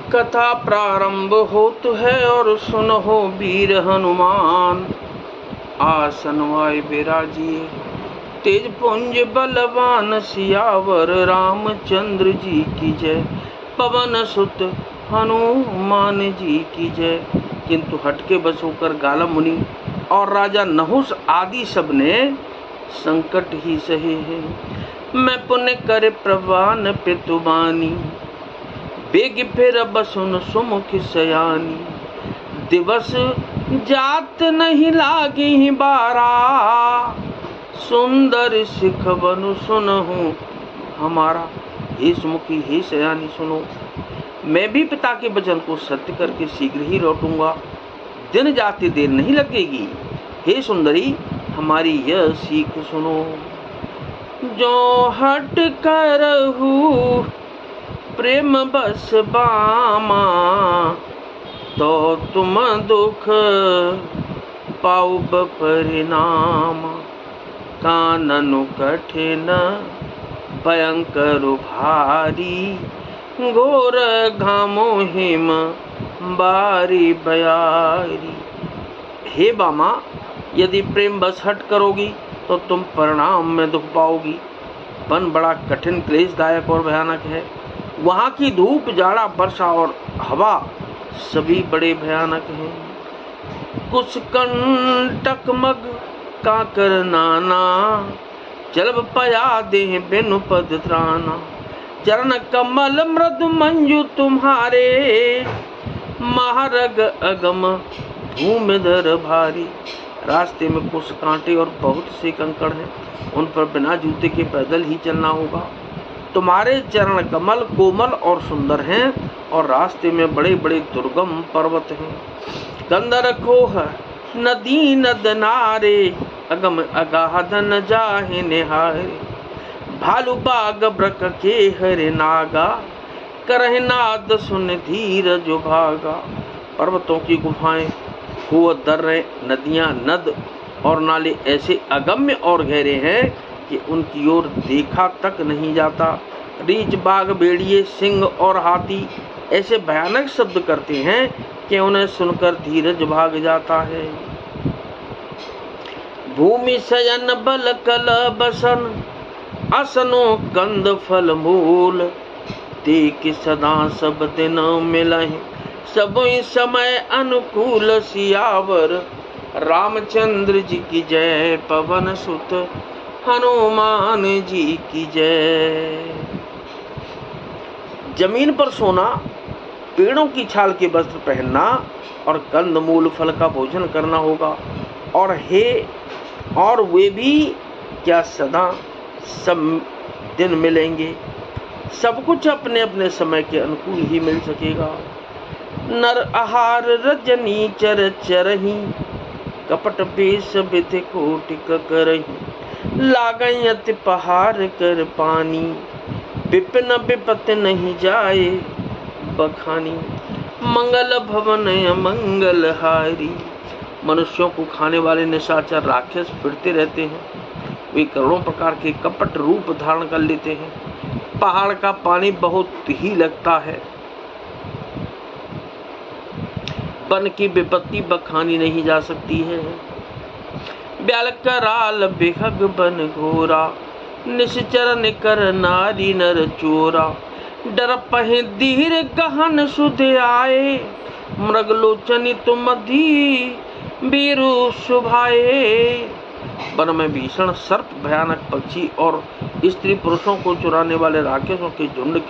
कथा प्रारंभ होत है और सुनहो वीर हनुमान। आसन वाय विराजिए तेज पुंज बलवान, सियावर रामचंद्र जी की जय। पवन सुत हनुमान जी की जय। किंतु हटके बस होकर गाला मुनि और राजा नहुस आदि सब ने संकट ही सहे हैं। मैं पुण्य करे प्रवान पितुबानी, बेग फिर बसुन सुमुख सयानी। दिवस जात नहीं लागी बारा, सुंदर सिख बनु सुनहु हमारा। हे सुमुखी हे सयानी सुनो, मैं भी पिता के वचन को सत्य करके शीघ्र ही लौटूंगा, दिन जाते देर नहीं लगेगी। हे सुंदरी हमारी यह सीख सुनो। जो हट करहु प्रेम बस बामा, तो तुम दुख पाऊ परिणाम। काननु कठिन भयंकर भारी, घोर घामो हिम बारी बयारी। हे बामा, यदि प्रेम बस हट करोगी तो तुम परिणाम में दुख पाओगी। वन बड़ा कठिन क्लेशदायक और भयानक है। वहाँ की धूप जाड़ा वर्षा और हवा सभी बड़े भयानक हैं। कुछ कंटक मग काकर नाना, जलब पया देह बिनु पद त्राना। चरण कमल मृदु मंजू तुम्हारे, महारग अगम भूमि धर भारी। रास्ते में कुछ कांटे और बहुत से कंकड़ हैं, उन पर बिना जूते के पैदल ही चलना होगा। तुम्हारे चरण कमल कोमल और सुंदर हैं और रास्ते में बड़े बड़े दुर्गम पर्वत हैं। कंदर खोह नदी नद नारे, अगम अगाध न जाहे निहारे। भालू बाग ब्रक के हरे नागा, करह नाद सुन धीर जो भागा। पर्वतों की गुफाएं, कुआं दर्रे, नदियां, नद और नाले ऐसे अगम्य और गहरे हैं कि उनकी ओर देखा तक नहीं जाता। रीछ बाघ भेड़िए सिंह और हाथी ऐसे भयानक शब्द करते हैं कि उन्हें सुनकर धीरज भाग जाता है। भूमि सयन बल कल बसन, असनो कंद फल मूल। देख सदा सब दिन मिलहि, सब समय अनुकूल। सियावर रामचंद्र जी की जय, पवन सुत हनुमान जी की जय। जमीन पर सोना, पेड़ों की छाल के वस्त्र पहनना और कंद मूल फल का भोजन करना होगा। और वे भी क्या सदा सब दिन मिलेंगे। सब कुछ अपने अपने समय के अनुकूल ही मिल सकेगा। नर आहार रजनी चर चरही, कपट बेस बिथ कोटिक करही। लागई अति पहाड़ कर पानी, विपिन विपत नहीं जाए बखानी। मंगल भवन मंगल हारी। मनुष्यों को खाने वाले निशाचर राक्षस फिरते रहते हैं। वे करोड़ों प्रकार के कपट रूप धारण कर लेते हैं। पहाड़ का पानी बहुत ही लगता है। वन की विपत्ति बखानी नहीं जा सकती है। ब्याल कराल बेहग बन घोरा, निश्चर निकर नारी नर चोरा। डर पहे धीर गहन सुध आए, मृगलोचनी तुम धी बीरु शुभाए। वन में भीषण सर्प, भयानक पक्षी और स्त्री पुरुषों को चुराने वाले राक्षसों के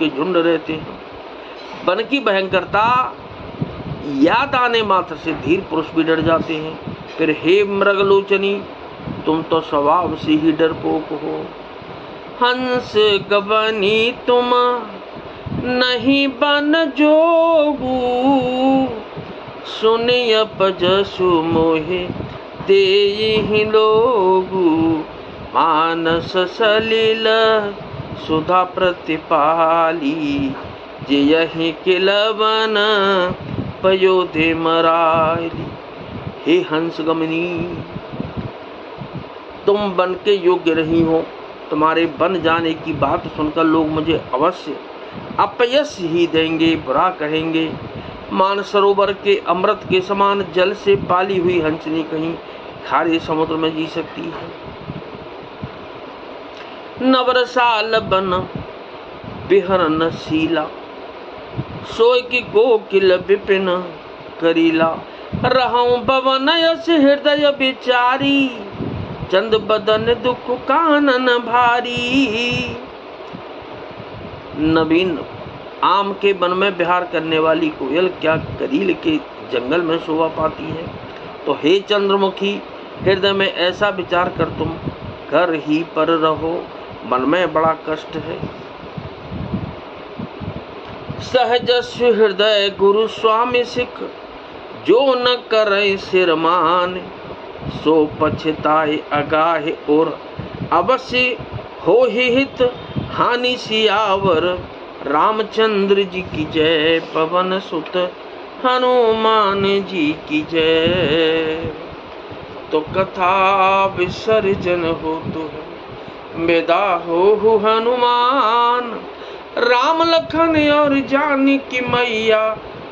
झुंड रहते हैं। वन की भयंकरता याद आने मात्र से धीर पुरुष भी डर जाते हैं। फिर हे मृगलोचनी, तुम तो स्वभाव से ही डरपोक हो। हंस गबनी तुम नहीं बन जोगू, सुनियप जसु मोहे देहि लोगू। मानस सलिल सुधा प्रतिपाली, जे यही किलवन पयोधे मराली। हे हंस गमनी, तुम बन के योग्य रही हो। तुम्हारे बन जाने की बात सुनकर लोग मुझे अवश्य अपयश ही देंगे, बुरा कहेंगे। मानसरोवर के अमृत के समान जल से पाली हुई हंसनी कहीं खारे समुद्र में जी सकती है। नवरसाल बन बिहरन शीला, सोय की कोकिल विपिन करीला। रहूं बवन यस हृदय बिचारी, चंद बदन दुख कानन भारी। नवीन आम के वन में विहार करने वाली कोयल क्या करील के जंगल में शोभा पाती है। तो हे चंद्रमुखी, हृदय में ऐसा विचार कर तुम घर ही पर रहो, मन में बड़ा कष्ट है। सहजस्व हृदय गुरु स्वामी सिख, जो न करे सिर मान। सो पछताए अगाहे और अवश्य हो ही हित हानि सियावर। रामचंद्र जी की जय, पवन सुत हनुमान जी की जय। तो कथा विसर्जन हो तो विदा हो हनुमान। राम लखन और जानकी मैया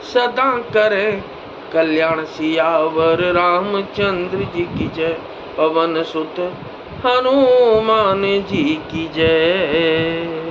सदा करे कल्याण सियावर। रामचंद्र जी की जय, पवन सुत हनुमान जी की जय।